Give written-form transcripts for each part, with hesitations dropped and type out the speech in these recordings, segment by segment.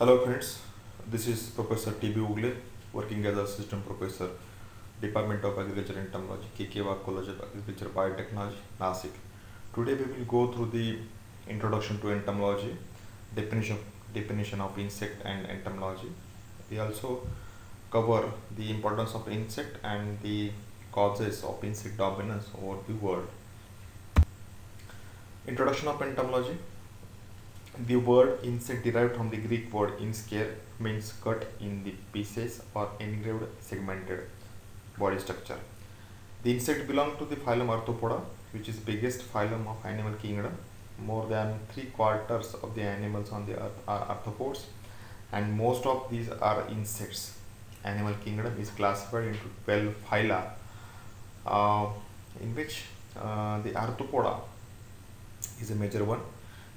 Hello friends, this is Professor T.B. Ugle, working as Assistant Professor, Department of Agriculture and Entomology, KK College of Agriculture Biotechnology, Nasik. Today we will go through the introduction to entomology, definition, definition of insect and entomology. We also cover the importance of insect and the causes of insect dominance over the world. Introduction of entomology. The word insect derived from the Greek word inscare means cut in the pieces or engraved segmented body structure. The insect belong to the phylum Arthropoda, which is biggest phylum of animal kingdom. More than three quarters of the animals on the earth are arthropods, and most of these are insects. Animal kingdom is classified into 12 phyla, uh, in which the Arthropoda is a major one,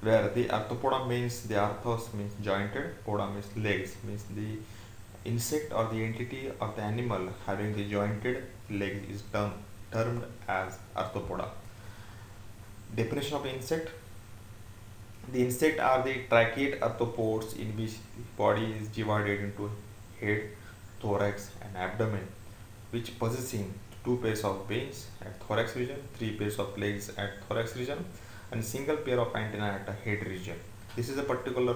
where the arthropoda means the arthos means jointed, poda means legs, means the insect or the entity or the animal having the jointed legs is termed as arthropoda. Definition of insect. The insect are the tracheate arthropods in which the body is divided into head, thorax and abdomen, which possessing two pairs of wings at thorax region, three pairs of legs at thorax region, and single pair of antennae at the head region. This is a particular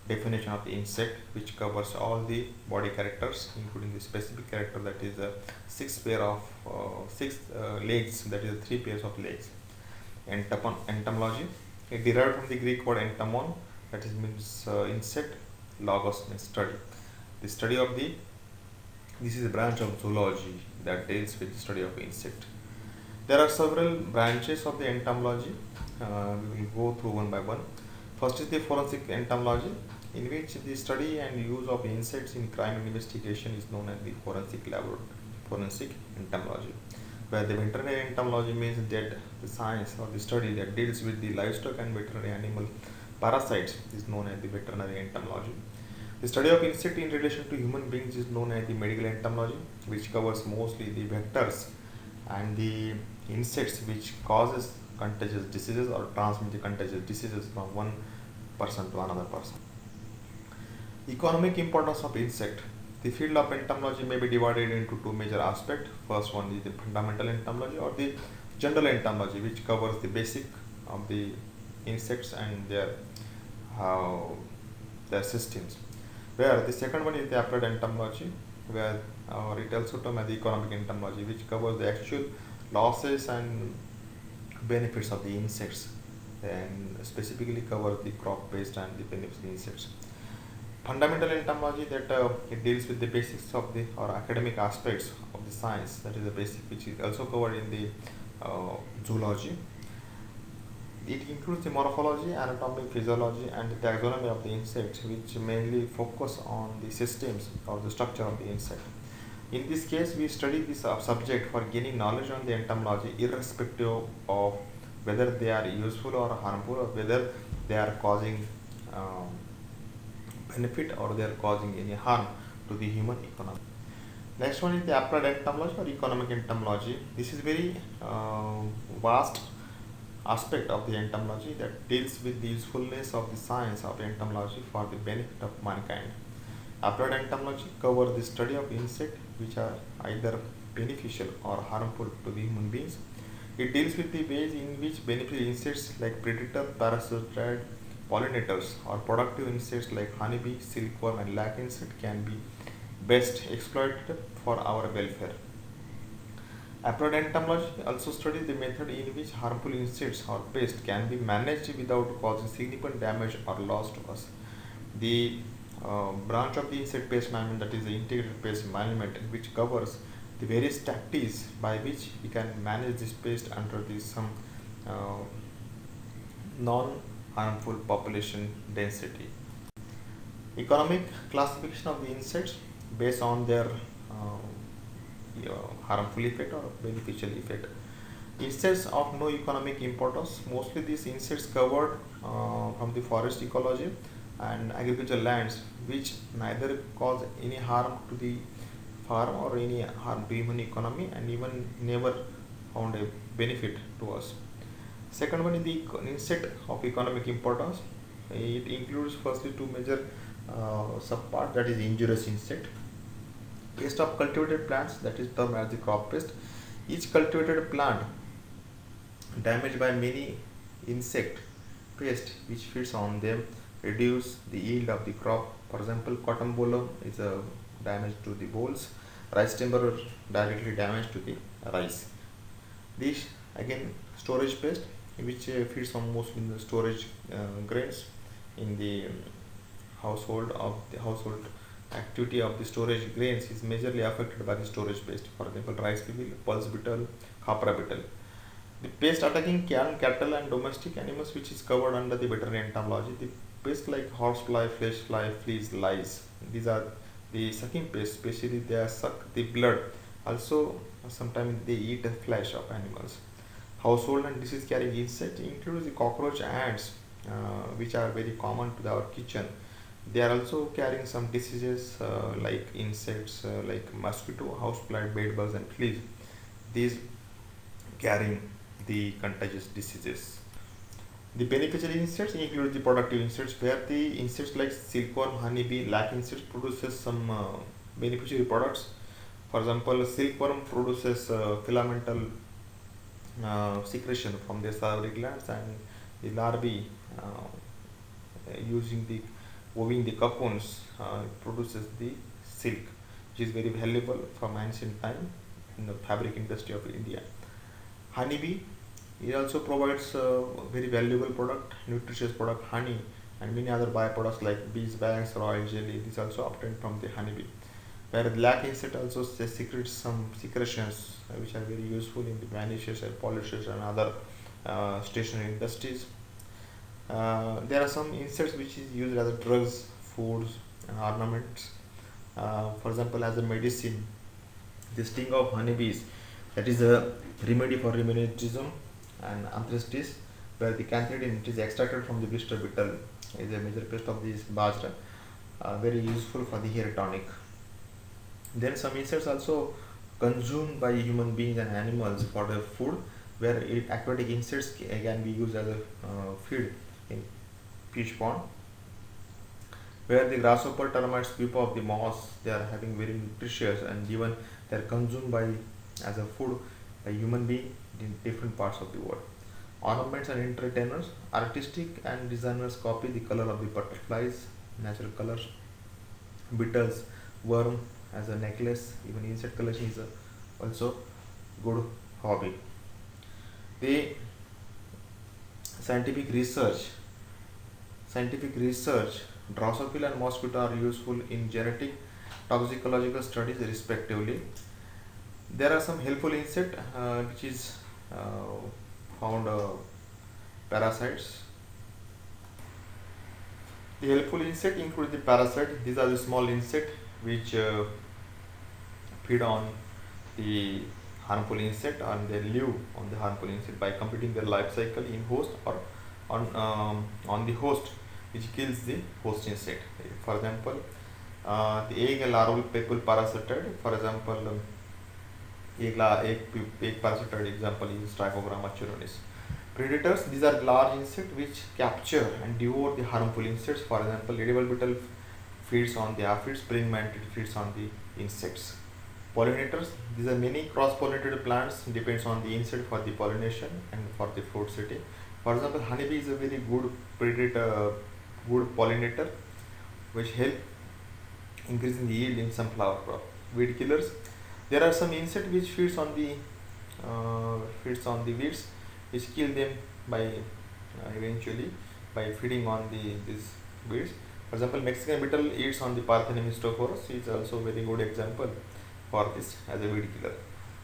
definition of the insect which covers all the body characters, including the specific character, that is a six legs, that is three pairs of legs. Entomology. It derived from the Greek word entomon, that is means insect. Logos means study. The study of the This is a branch of zoology that deals with the study of insect. There are several branches of the entomology. We will go through one by one. First is the forensic entomology, in which the study and use of insects in crime investigation is known as the forensic entomology. Where the veterinary entomology means that the science or the study that deals with the livestock and veterinary animal parasites is known as the veterinary entomology. The study of insect in relation to human beings is known as the medical entomology, which covers mostly the vectors and the insects which causes contagious diseases or transmit the contagious diseases from one person to another person. Economic importance of insect. The field of entomology may be divided into two major aspects. First one is the fundamental entomology or the general entomology, which covers the basic of the insects and their systems. Where the second one is the applied entomology, where it also termed as the economic entomology, which covers the actual losses and benefits of the insects, and specifically covers the crop based and the benefits of the insects. Fundamental entomology, that it deals with the basics of the or academic aspects of the science, that is the basic, which is also covered in the zoology. It includes the morphology, anatomy, physiology, and the taxonomy of the insects, which mainly focus on the systems or the structure of the insect. In this case, we study this subject for gaining knowledge on the entomology, irrespective of whether they are useful or harmful, or whether they are causing benefit or they are causing any harm to the human economy. Next one is the applied entomology or economic entomology. This is very vast aspect of the entomology that deals with the usefulness of the science of entomology for the benefit of mankind. Applied entomology covers the study of insects which are either beneficial or harmful to the human beings. It deals with the ways in which beneficial insects like predator, parasitoid, pollinators, or productive insects like honeybee, silkworm, and lac insect can be best exploited for our welfare. Applied entomology also studies the method in which harmful insects or pests can be managed without causing significant damage or loss to us. The branch of the insect pest management, that is the integrated pest management, which covers the various tactics by which we can manage this pest under some uh, non-harmful population density. Economic classification of the insects based on their harmful effect or beneficial effect. Insects of no economic importance. Mostly these insects covered from the forest ecology and agricultural lands, which neither cause any harm to the farm or any harm to human economy, and even never found a benefit to us. Second one is the insect of economic importance. It includes firstly two major subpart, that is injurious insect. Pest of cultivated plants, that is termed as the crop pest. Each cultivated plant damaged by many insect pest which feeds on them reduce the yield of the crop. For example, cotton bollworm is a damage to the bolls. Rice timber directly damage to the rice. This again storage pest which feeds on most in the storage grains in the household activity of the storage grains is majorly affected by the storage pest. For example, rice beetle, pulse beetle, khapra beetle. The pest attacking cattle and domestic animals, which is covered under the veterinary entomology. The pests like horsefly, flesh fly, fleas, lice. These are the sucking pests. Especially they suck the blood. Also, sometimes they eat the flesh of animals. Household and disease-carrying insects include the cockroach, ants, which are very common to our kitchen. They are also carrying some diseases like insects like mosquito, housefly, bedbugs, and fleas. These carrying the contagious diseases. The beneficiary insects include the productive insects, where the insects like silkworm, honeybee, lac insects produces some beneficiary products. For example, silkworm produces filamental secretion from the salivary glands, and the larvae using the weaving the cocoons produces the silk, which is very valuable from ancient time in the fabric industry of India. Honeybee, it also provides a very valuable product, nutritious product, honey, and many other byproducts like bees wax, royal jelly. This also obtained from the honeybee. Where the lac insect also secretes some secretions which are very useful in the vanishes and polishes and other stationary industries. There are some insects which is used as drugs, foods, and ornaments. For example, as a medicine, the sting of honeybees, that is a remedy for rheumatism and arthritis, where the cantharidin, it is extracted from the blister beetle, is a major pest of this bajra, very useful for the hair tonic. Then some insects also consumed by human beings and animals for their food, where aquatic insects can be used as a feed in fish pond. Where the grasshopper, termites, pupa of the moss, they are having very nutritious, and even they are consumed by as a food by human being in different parts of the world. Ornaments and entertainers, artistic and designers copy the color of the butterflies, natural colors, beetles, worm as a necklace. Even insect collection is also good hobby. The scientific research, scientific research, Drosophila and mosquito are useful in genetic toxicological studies respectively. There are some helpful insect which is found parasites. The helpful insect include the parasite. These are the small insect which feed on the harmful insect, and they live on the harmful insect by completing their life cycle in host or on the host, which kills the host insect. For example, the egg and larval people parasitoid. For example, egg parasitoid example is Trichogramma chironis. Predators, these are large insects which capture and devour the harmful insects. For example, edible beetle feeds on the aphids, praying mantis feeds on the insects. Pollinators, these are many cross-pollinated plants, depends on the insect for the pollination and for the fruit setting. For example, honeybee is a very good predator, good pollinator, which help increasing the yield in some flower crop. Weed killers, there are some insect which feeds on the weeds, which kill them by eventually by feeding on these weeds. For example, Mexican beetle eats on the Parthenium histophorus. Is also very good example for this as a weed killer.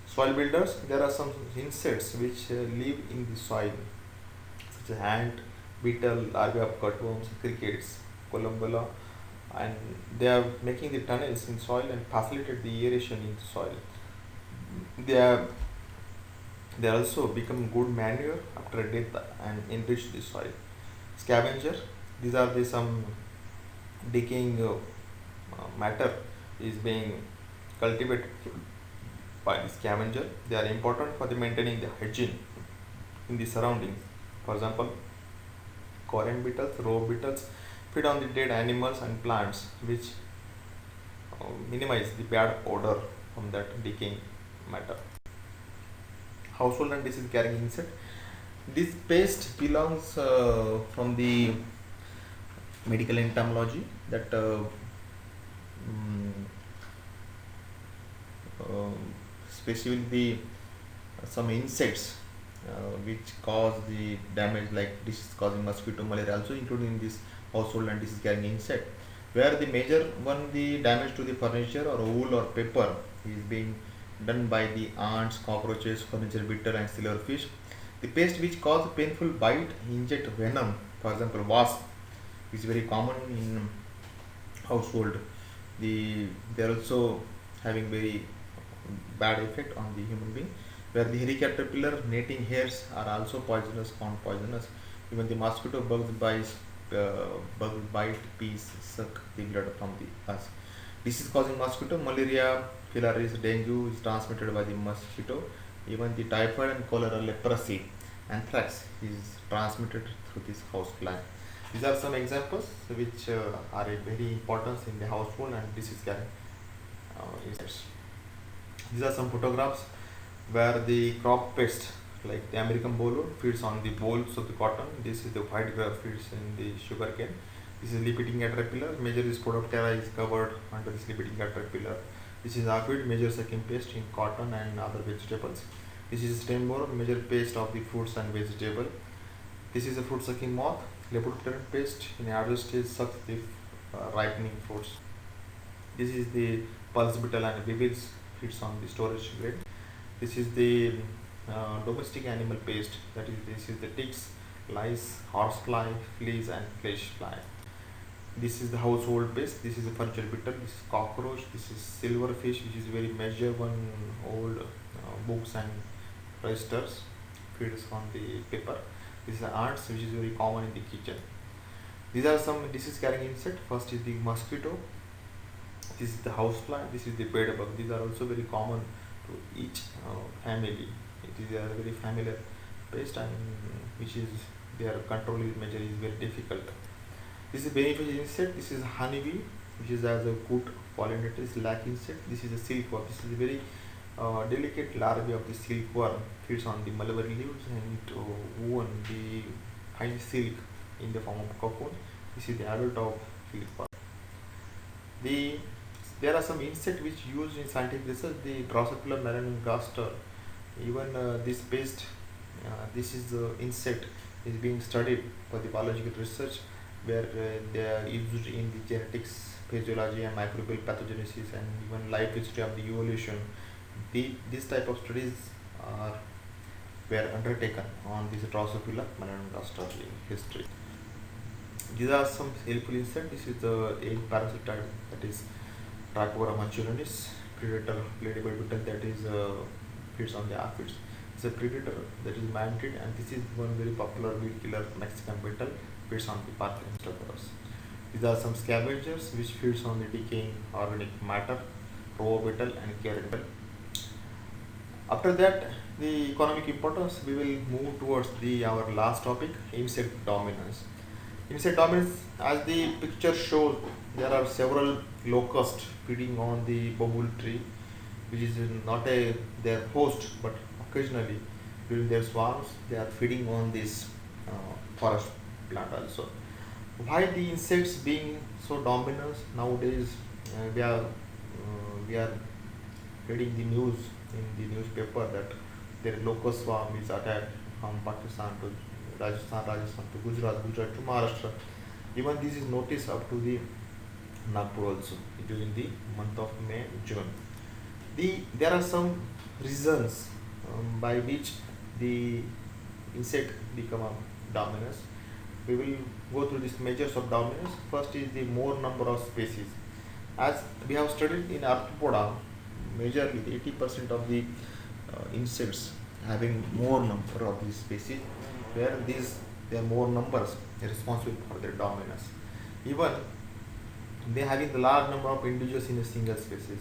Soil builders, there are some insects which live in the soil, such as ant, beetle, larvae of cutworms, crickets, columbella, and they are making the tunnels in soil and facilitate the aeration in the soil. They are they also become good manure after death and enrich the soil. Scavenger, these are the some decaying matter is being cultivated by the scavenger. They are important for the maintaining the hygiene in the surroundings. For example, Korean beetles, row beetles feed on the dead animals and plants, which minimize the bad odor from that decaying matter. Household and disease carrying insect. This pest belongs from the medical entomology that mm, uh, especially the some insects which cause the damage like disease causing mosquito, malaria also including in this household and disease carrying insect, where the major one the damage to the furniture or wool or paper is being done by the ants, cockroaches, furniture beetle and silverfish. The pest which cause painful bite inject venom, for example wasp is very common in household. They are also having very bad effect on the human being, where the hairy caterpillar netting hairs are also poisonous, found poisonous. Even the mosquito bugs bite, piece, suck the blood from the us. Disease causing mosquito, malaria, filariasis, dengue is transmitted by the mosquito. Even the typhoid and cholera, leprosy, anthrax is transmitted through this house plant. These are some examples which are a very important in the household and disease carrying insects. These are some photographs where the crop pest like the American bolo feeds on the bolls of the cotton. This is the white grub feeds in the sugarcane. This is leaf-eating caterpillar. Major Spodoptera is covered under this leaf-eating caterpillar. This is aphid, major sucking pest in cotton and other vegetables. This is stem borer, major pest of the fruits and vegetable. This is a fruit sucking moth. Lepidopteran pest in adult stage sucks the ripening fruits. This is the pulse beetle and beetles feeds on the storage grade. This is the domestic animal pest, that is this is the ticks, lice, horsefly, fleas and flesh fly. This is the household pest. This is a furniture beetle. This is cockroach. This is silverfish, which is very major one. Old books and registers feeds on the paper. This is ants, which is very common in the kitchen. These are some disease carrying insect. First is the mosquito. This is the housefly. This is the bed bug. These are also very common to each family. It is a very familiar pest and which is their control is major is very difficult. This is beneficial insect. This is honeybee, which is as a good pollinator. Is lac insect. This is a silkworm. This is a very delicate larvae of the silkworm, feeds on the mulberry leaves and woven the fine silk in the form of cocoon. This is the adult of silkworm. There are some insects which used in scientific research. The Drosophila melanogaster. Even this pest, this is the insect is being studied for the biological research, where they are used in the genetics, physiology and microbial pathogenesis and even life history of the evolution. This type of studies are were undertaken on this Drosophila melanogaster history. These are some helpful insects. This is the egg parasitide, that is Trachora mancuninis, predator ladybird beetle, that is feeds on the aphids. It's a predator, that is mantid, and this is one very popular weed killer Mexican beetle, feeds on the Parthian staphylos. These are some scavengers which feeds on the decaying organic matter, row beetle and carrion beetle. After that, the economic importance, we will move towards our last topic, insect dominance. Insect dominance, as the picture shows, there are several locusts feeding on the bamboo tree, which is not their host, but occasionally during their swarms they are feeding on this forest plant also. Why the insects being so dominant nowadays? We are reading the news in the newspaper that their locust swarm is attacked from Pakistan to Rajasthan to Gujarat to Maharashtra. Even this is noticed up to the Nagpur also during the month of May, June. There are some reasons by which the insect become a dominance. We will go through these measures of dominance. First is the more number of species. As we have studied in arthropoda, majorly 80% of the insects having more number of these species, where there are more numbers responsible for their dominance. Even they having the large number of individuals in a single species.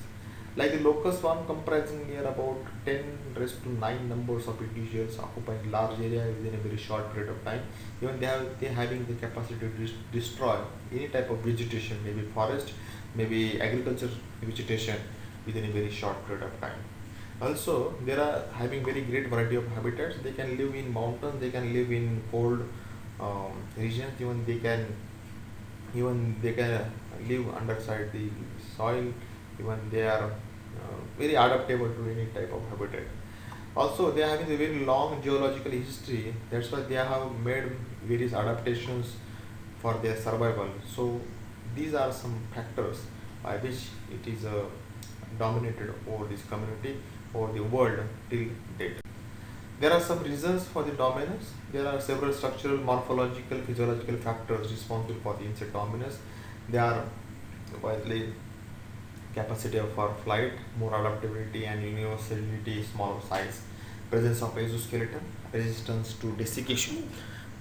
Like the locust swarm comprising near about 10 raised to 9 numbers of individuals occupying large area within a very short period of time. Even they having the capacity to destroy any type of vegetation, maybe forest, maybe agriculture vegetation within a very short period of time. Also, they are having very great variety of habitats. They can live in mountains, they can live in cold regions, even they can live underside the soil. Even they are very adaptable to any type of habitat. Also, they are having a very long geological history. That's why they have made various adaptations for their survival. So these are some factors by which it is dominated over this community or the world till date. There are some reasons for the dominance. There are several structural, morphological, physiological factors responsible for the insect dominance. They are widely capacity for flight, more adaptability and universality, smaller size, presence of exoskeleton, resistance to desiccation,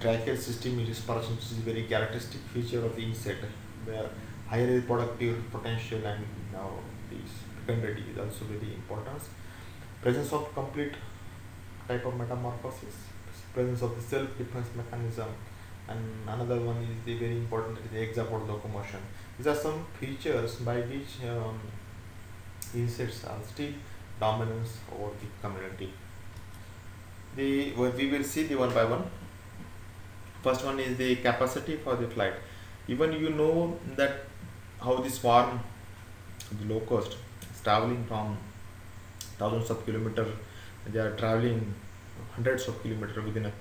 tracheal system respiration, which is a very characteristic feature of the insect, where higher reproductive potential and now this fecundity is also very important. Presence of complete type of metamorphosis, presence of the self-defense mechanism, and another one is the very important is the hexapod locomotion. These are some features by which insects are still dominance over the community. We will see the one by one. First one is the capacity for the flight. Even you know that how the swarm, the locust, is traveling from thousands of kilometers. They are traveling hundreds of kilometers within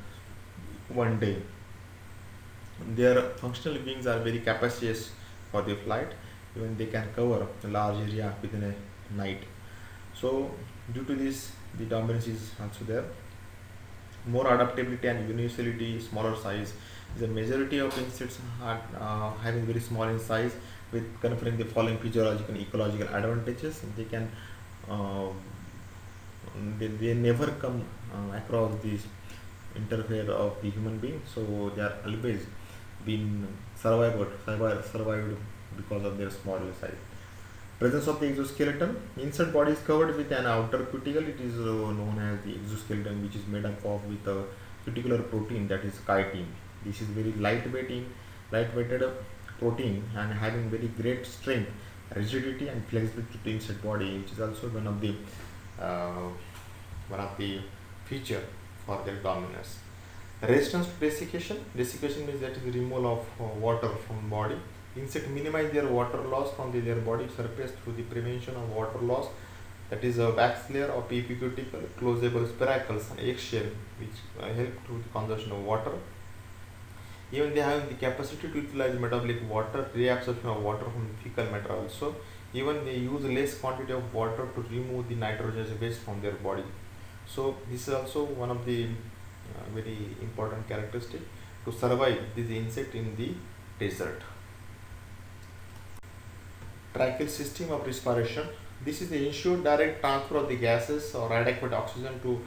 one day. Their functional wings are very capacious for the flight. Even they can cover a large area within a night. So due to this, the dominance is also there. More adaptability and universality, smaller size. The majority of insects are having very small in size, with conferring the following physiological and ecological advantages. They can uh, they never come across this interfere of the human being, so they are always been survived because of their small size. Presence of the exoskeleton. Insect body is covered with an outer cuticle. It is known as the exoskeleton, which is made up of with a cuticular protein, that is chitin. This is very lightweighted protein and having very great strength, rigidity and flexibility to insect body, which is also uh, one of the feature for their dominance. Resistance to desiccation. Desiccation means that is the removal of water from body. Insect minimize their water loss from their body surface through the prevention of water loss. That is a wax layer of epicuticle, closable spiracles and eggshell, which help to the conservation of water. Even they have the capacity to utilize metabolic water, reabsorption of water from fecal matter also. Even they use less quantity of water to remove the nitrogenous waste from their body. So this is also one of the very important characteristic to survive this insect in the desert. Tracheal system of respiration. This is the ensured direct transfer of the gases or adequate oxygen to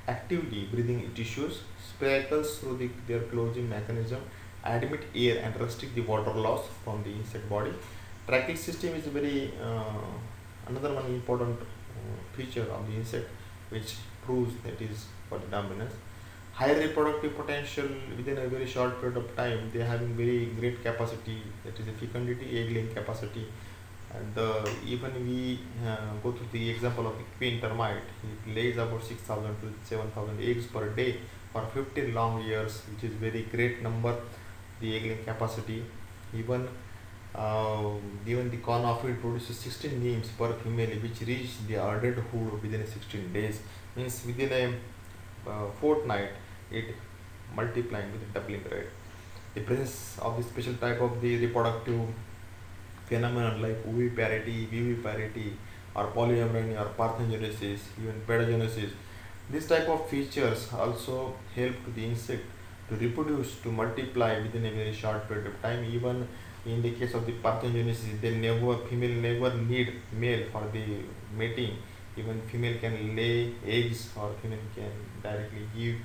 actively breathing tissues. Spiracles through their closing mechanism admit air and restrict the water loss from the insect body. Tracheal system is very another one important feature of the insect, which proves that is for the dominance. High reproductive potential within a very short period of time. They are having very great capacity, that is the fecundity, egg laying capacity. And even we go to the example of the queen termite, it lays about 6,000 to 7,000 eggs per day for 15 long years, which is very great number. The egg laying capacity. Even even the corn ophid produces 16 neems per female, which reach the adulthood within 16 days. Means within a fortnight, it multiplying with a doubling rate. The presence of the special type of the reproductive phenomenon like oviparity, viviparity, or polyamorony, or parthenogenesis, even pedogenesis. This type of features also help to the insect to reproduce, to multiply within a very short period of time. Even in the case of the parthenogenesis, female never need male for the mating. Even female can lay eggs, or female can directly give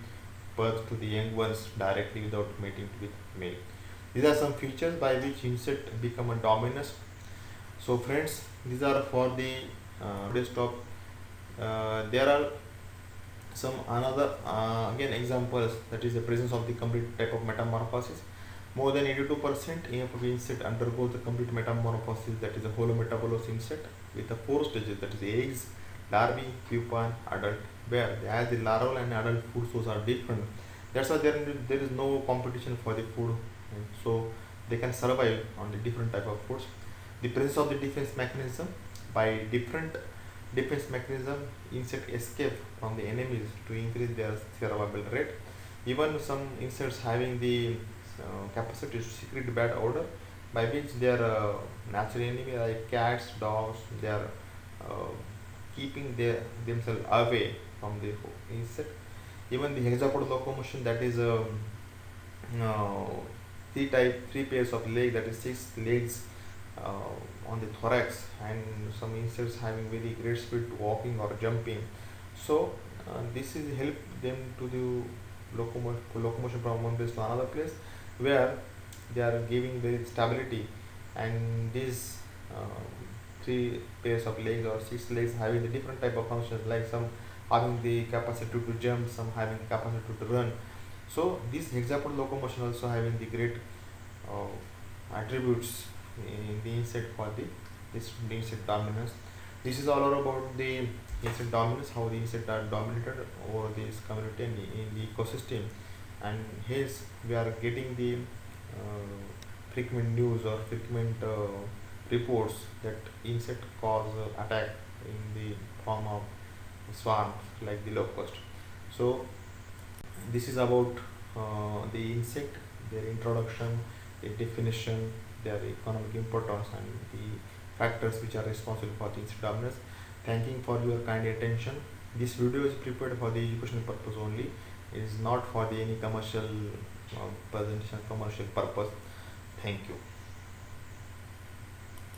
birth to the young ones directly without mating with male. These are some features by which insect become a dominant. So friends, these are for the Today's top. There are some another again examples, that is the presence of the complete type of metamorphosis. More than 82% of insect undergoes the complete metamorphosis, that is a holometabolous insect with the four stages, that is eggs, larvae, pupa, and adult bear. As the larval and adult food sources are different, that's why there is no competition for the food, and so they can survive on the different type of foods. The presence of the defense mechanism. By different defense mechanism, insects escape from the enemies to increase their survival rate. Even some insects having the capacity to secrete bad odor, by which their natural enemy like cats, dogs, they are uh, keeping themselves away from the insect. Even the hexapod locomotion, that is uh, three pairs of legs, that is six legs on the thorax, and some insects having very great speed walking or jumping. So this is help them to the locomotion from one place to another place, where they are giving very stability. And these three pairs of legs or six legs having the different type of functions, like some having the capacity to jump, some having capacity to run. So this hexapod locomotion also having the great attributes in the insect for the insect dominance. This is all about the insect dominance, how the insects are dominated over this community and in the ecosystem, and hence we are getting the frequent news or frequent reports that insect cause attack in the form of swarms like the locust. So this is about the insect, their introduction, their definition, their economic importance, and the factors which are responsible for the insect dominance. Thanking for your kind attention. This video is prepared for the educational purpose only. It is not for the any commercial presentation, commercial purpose. Thank you.